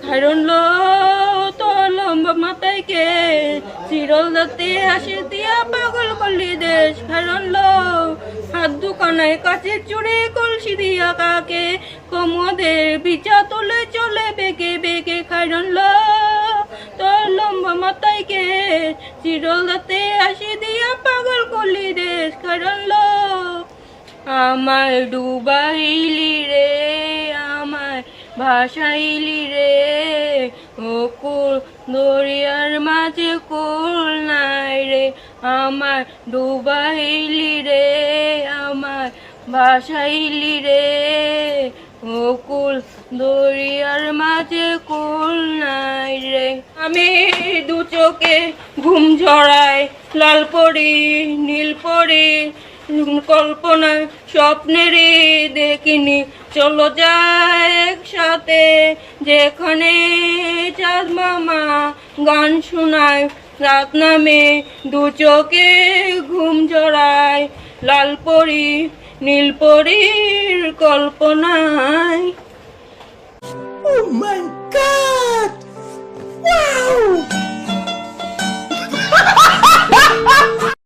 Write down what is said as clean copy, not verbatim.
খাইরনলো তোর লম্বা মাথায় কে চিরল দাঁতে হাসি দিয়া পাগল করলি দেশ। খাইরনলো হাত দুখানায় কাছে চুড়ে কলসি দিয়া কাকে কমোদের বিচা তোলে চলে বেগে বেগে। খাইরনলো তোর লম্বা মাথায় কে চিরল দাঁতে হাসি দিয়া পাগল করলি দেশ। খাইরনলো আমায় ডুবাইলি রে আমায় ভাসাইলি রে ও কুল দরিয়ার মাঝে কুল নাই রে। আমায় ডুবাইলি রে আমায় ভাসাইলি রে ও কুল দরিয়ার মাঝে কুল নাই রে। আমি দু চোখে ঘুম ঝরায় লাল পরি নীল পরি কল্পনায় স্বপ্নেরই দেখিনি চলো যায় একসাথে যেখানে চাঁদ মামা গান শোনায় রাত নামে দু চোখে ঘুম জড়ায় লাল পরি নীল পরির কল্পনায়। Oh my God!